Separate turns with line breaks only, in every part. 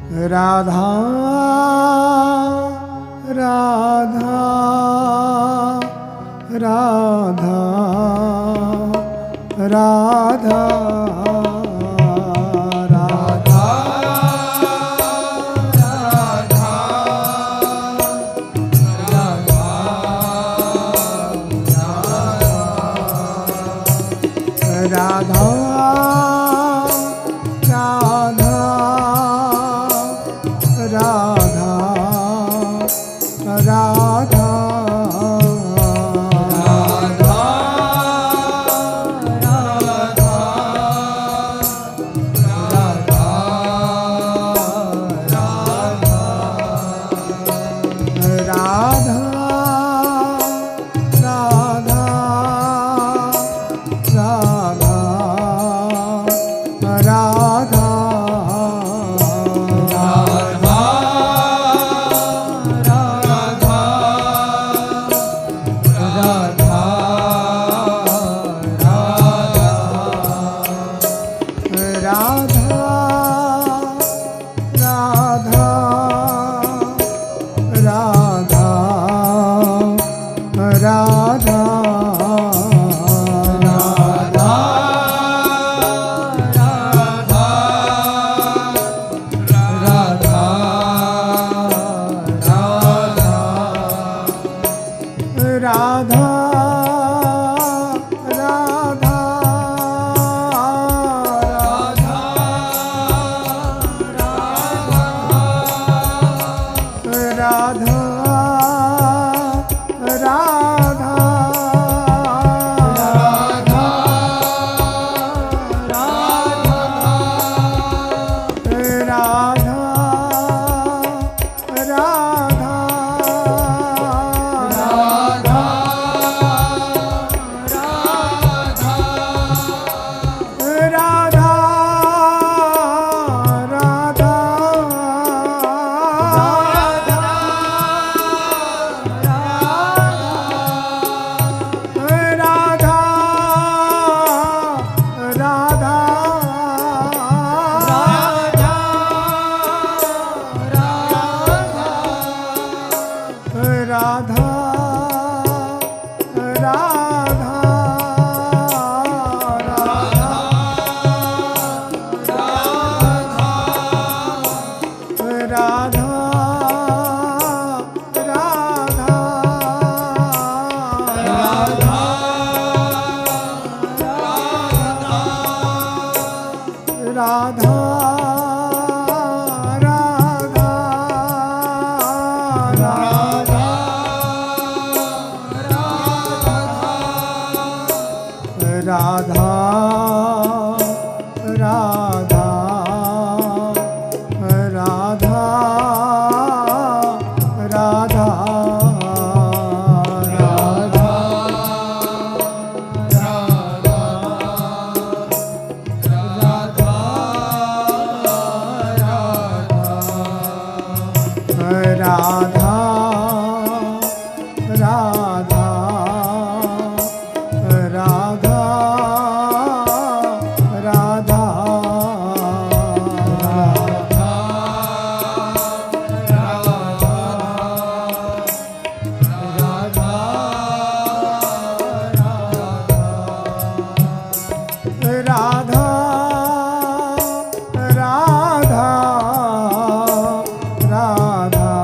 राधा राधा राधा राधा राधा राधा राधा राधा राधा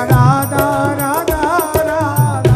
राधा राधा राधा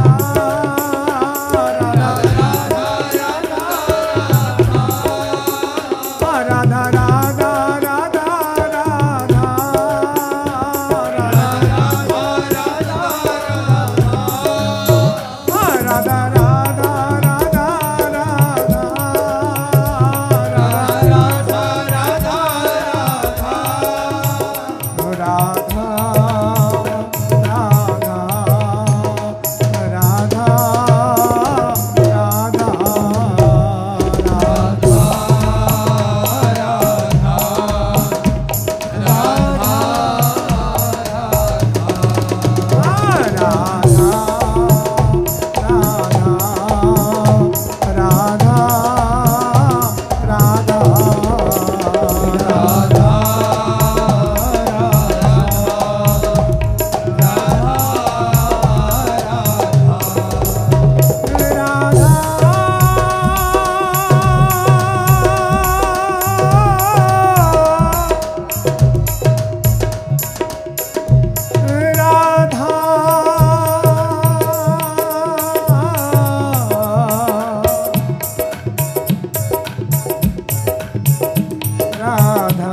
राधा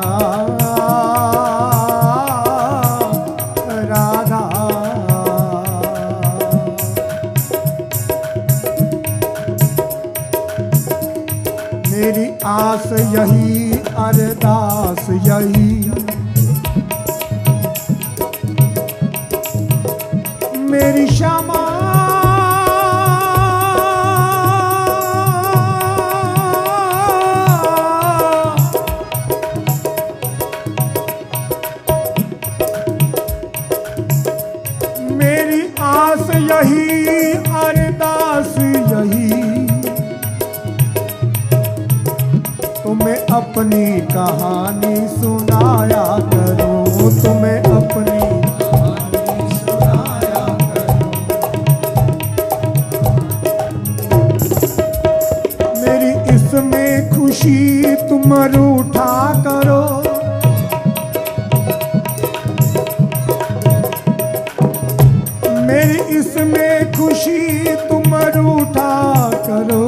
राधा राधा मेरी आस यही अरदास यही मेरी क्षमा मेरी आस यही अरदास यही तुम्हें अपनी कहानी सुनाया करूं तुम्हें अपनी कहानी सुनाया करूं मेरी इसमें खुशी तुम रूठा करो मेरी इसमें खुशी तुम रूठा करो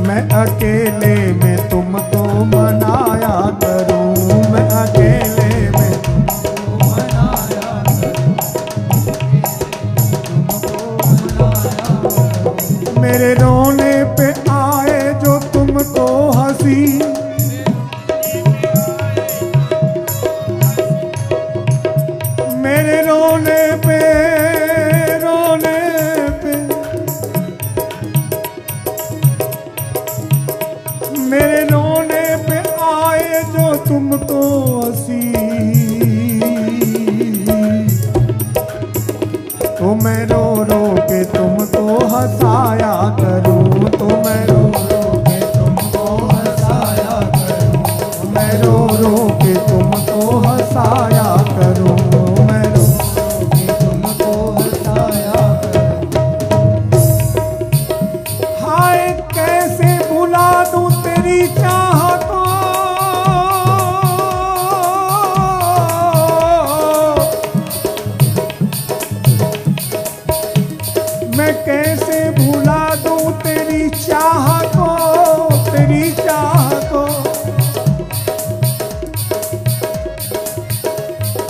मैं अकेले में तुमको मनाया करूं मैं अकेले में तुमको मनाया करूं मेरे रोने पे आए जो तुमको हंसी मेरे रोने पे मेरे रोने पे आए जो तुमको हंसी तो मैं रो रो के तुमको हंसाया करूं तो मैं रो रो के तुमको हंसाया करूं मैं रो रो के तुमको हंसाया करूं मैं रो रो के तुमको हंसाया करूं हाय कैसे भुला दूं तेरी चाह को मैं कैसे भुला दूं तेरी चाह को तेरी चाह को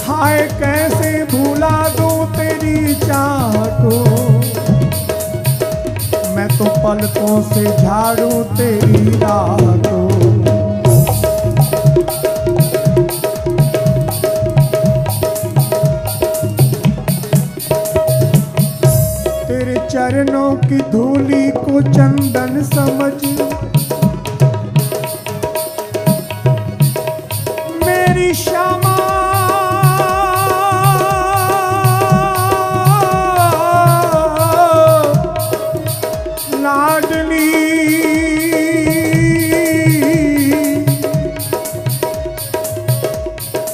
हाय कैसे भुला दूं तेरी चाह को मैं तो पलकों से झाड़ू तेरी राह को तेरे चरणों की धूली को चंदन समझ मेरी क्षमा लाडली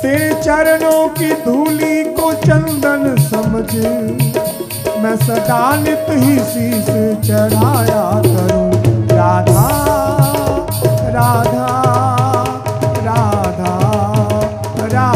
तेरे चरणों की धूली को चंदन समझ मैं सदा नित ही शीश चढ़ाया करूं राधा राधा राधा राधा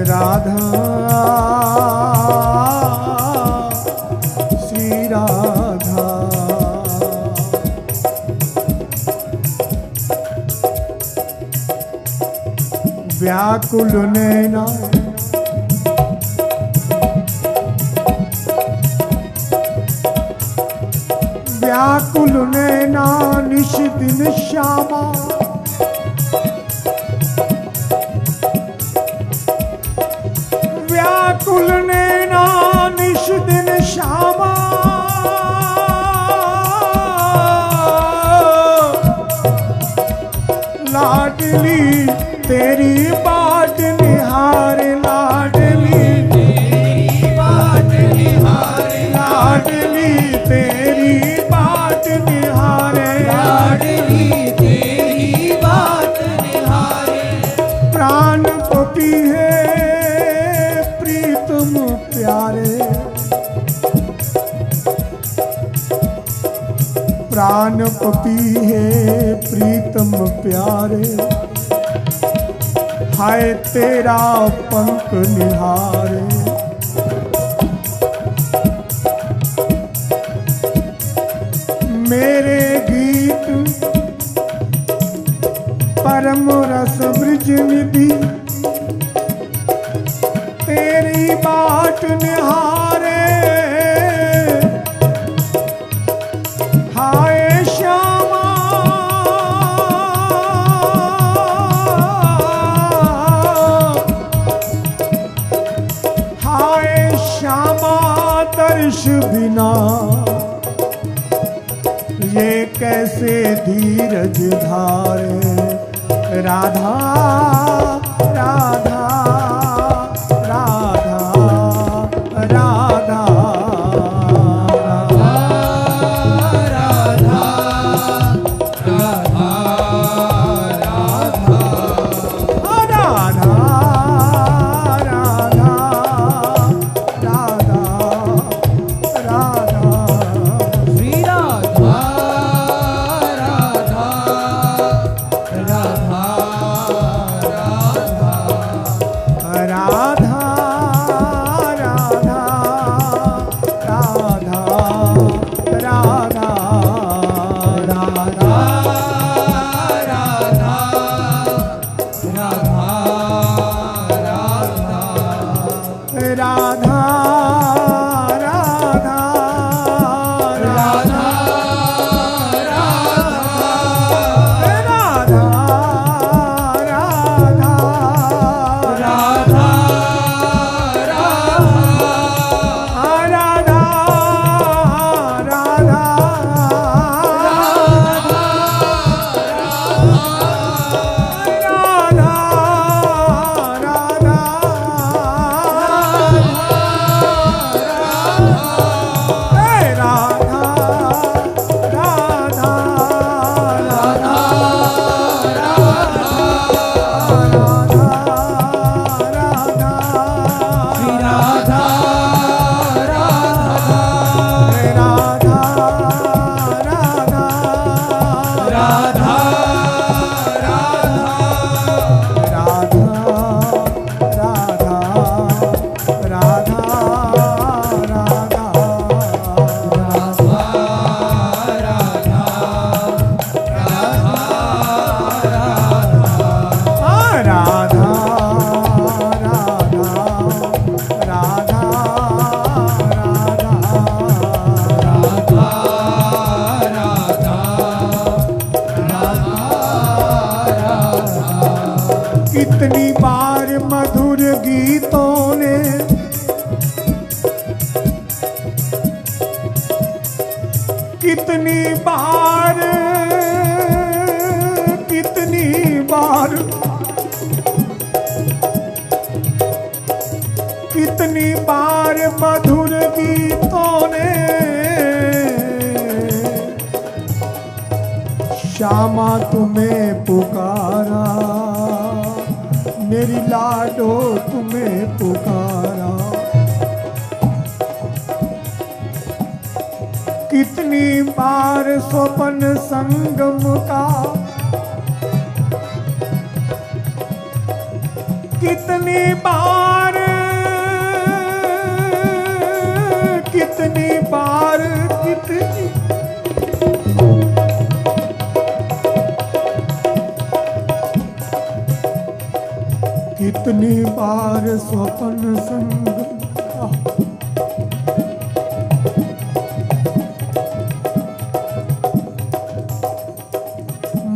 राधा श्री राधा। व्याकुल नैना व्याकुल नैना निश दिन श्यामा। व्याकुल नैना निश दिन श्यामा। लाडली तेरी बाट निहारे। लाडली तेरी बाट निहारे। लाडली तेरी बाट निहारे।
लाडली तेरी बाट निहारे।
प्राण पपी है प्रीतम प्यारे। प्राण पपी है प्रीतम प्यारे। हाय तेरा पंख निहारे। मेरे गीत परम रस ब्रज निधि। तेरी बाट निहारे। हाय श्यामा हाय श्यामा दर्श बिना ये कैसे धीरज धारे। राधा राधा राधा राधा कितनी बार मधुर गीतों ने कितनी बार कितनी बार मधुर गीतों ने श्यामा तुम्हें पुकारा। मेरी लाडो तुम्हें पुकारा। कितनी बार स्वप्न संगम का कितनी बार कितनी बार कितनी बार स्वप्न संग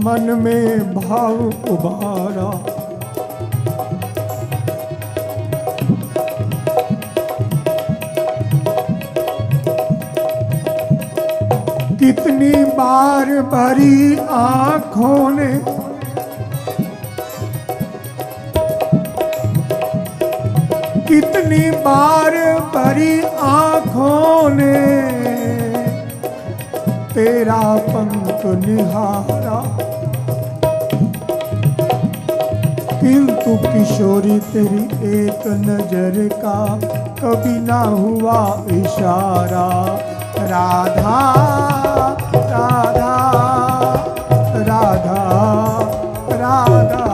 मन में भाव उबारा, कितनी बार भरी आंखों ने कितनी बार भरी आंखों ने तेरा पंख निहारा, किंतु किशोरी तेरी एक नजर का कभी ना हुआ इशारा। राधा राधा राधा राधा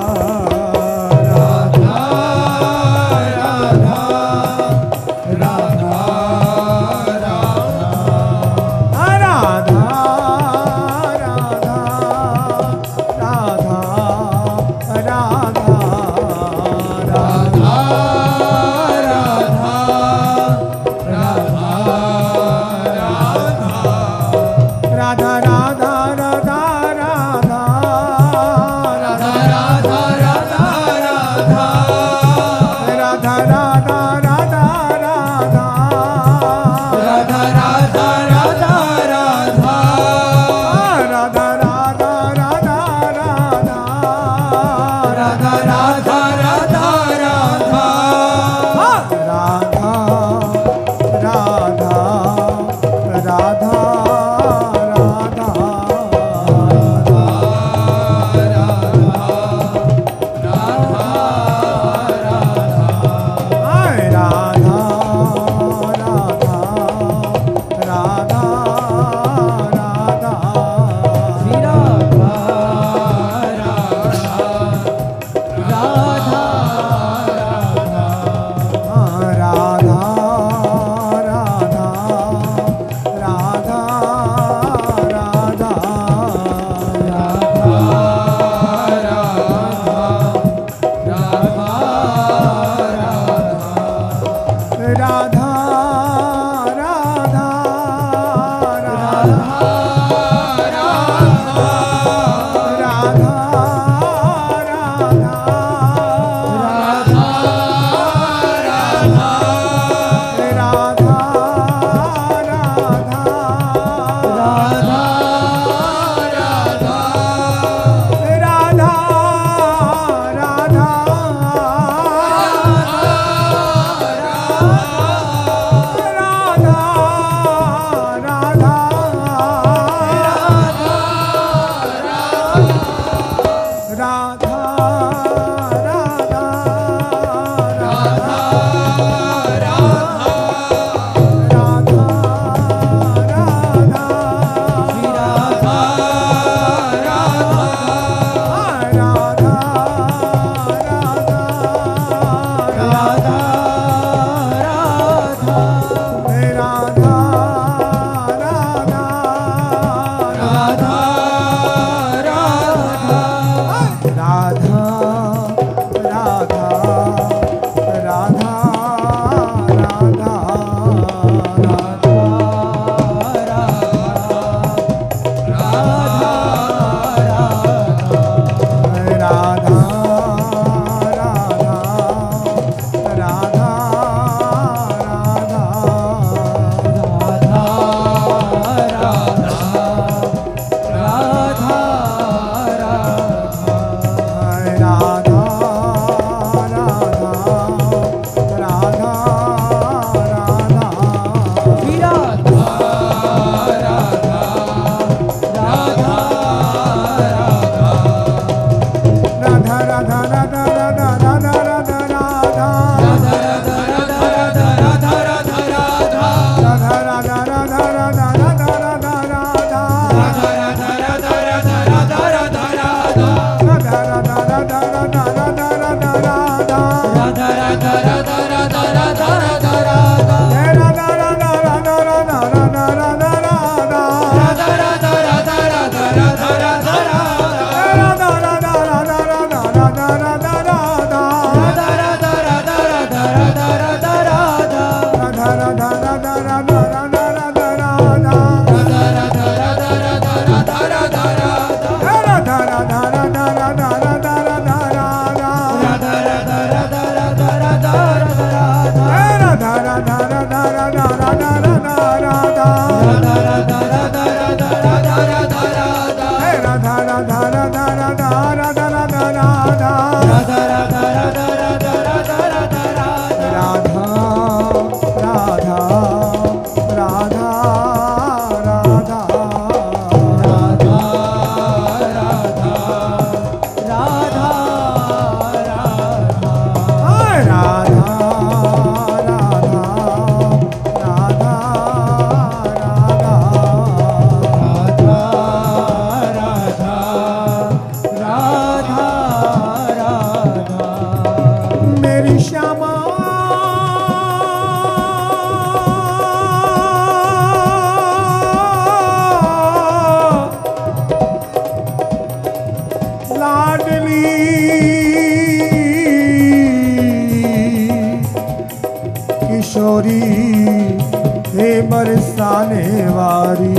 बरसाने वाली।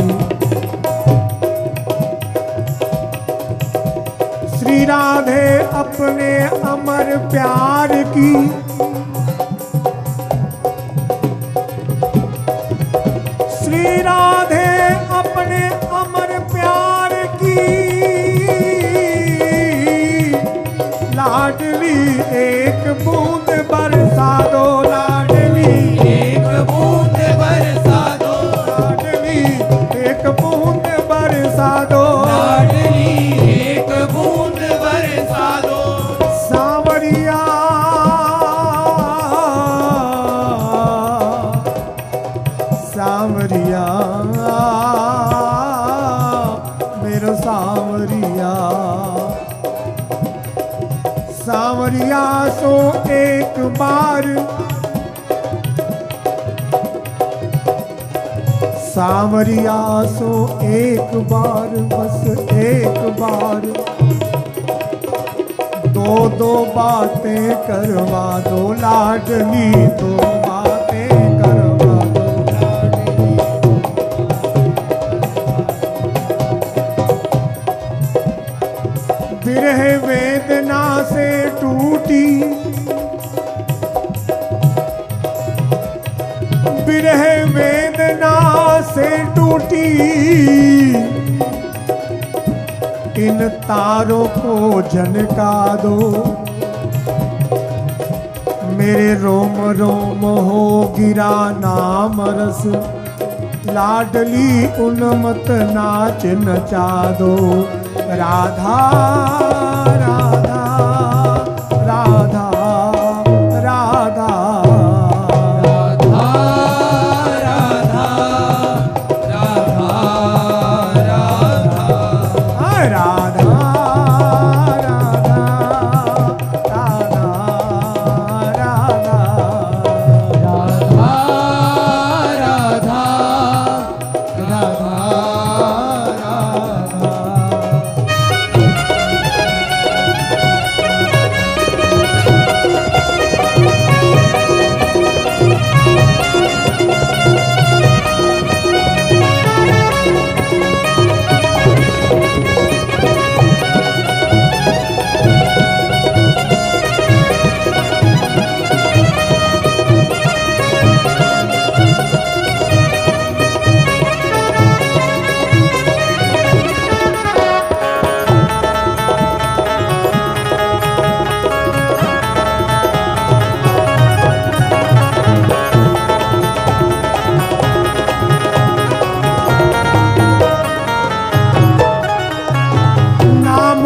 श्री राधे अपने अमर प्यार की श्री राधे अपने अमर प्यार की लाडली एक बूंद बरसा दो, लाडली
एक बूंद बरसा दो,
लाडली एक बूंद बरसा दो,
लाडली एक बूंद बरसा दो।
सांवरिया सांवरिया मेरो सांवरिया, सांवरिया सो एक बार, सांवरिया सो एक बार, बस एक बार दो दो बातें करवा दो, लाडली दो बातें करवा दो, लाडली। विरह वेदना से टूटी, विरह वेदना से टूटी, इन तारों को झनका दो, मेरे रोम रोम हो गिरा नाम रस, लाडली उन्मत्त नाच नचा दो, राधा राधा राधा राधा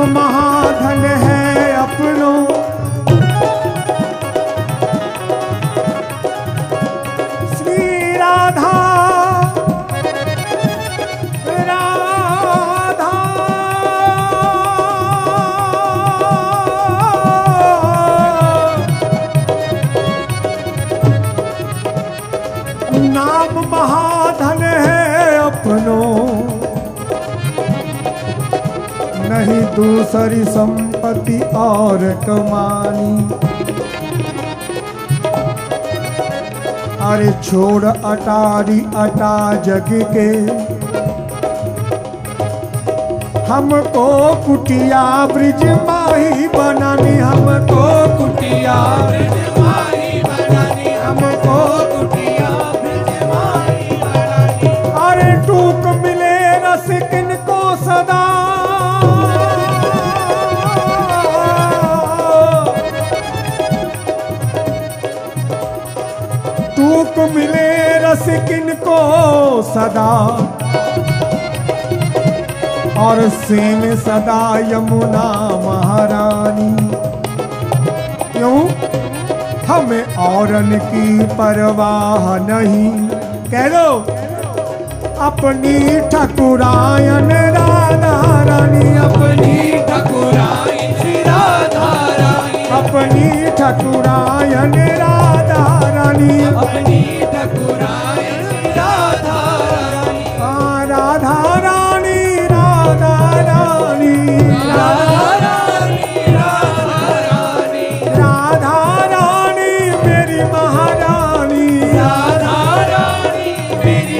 महाधन है अपनों, श्री राधा राधा नाम महाधन है अपनों, नहीं दूसरी संपत्ति और कमानी। अरे छोड़ अटारी अटा जग के, हमको कुटिया ब्रिज माही बनानी, हमको कुटिया
ब्रज माही बनानी,
हमको
कुटिया ब्रज माही बनानी।
अरे टूक मिले रस किनको सदा, टूक मिले रस किनको सदा, और सेम सदा यमुना महारानी। क्यों हमें औरन की परवाह नहीं, कह दो अपनी ठकुरायन राधा रानी, अपनी
ठकुराइन श्री राधा रानी,
अपनी ठकुरायन राधा रानी,
अपनी ठकुराइन राधा रानी,
राधा रानी राधा रानी
राधा रानी, राधा रानी,
राधा रानी मेरी महारानी,
राधा रानी मेरी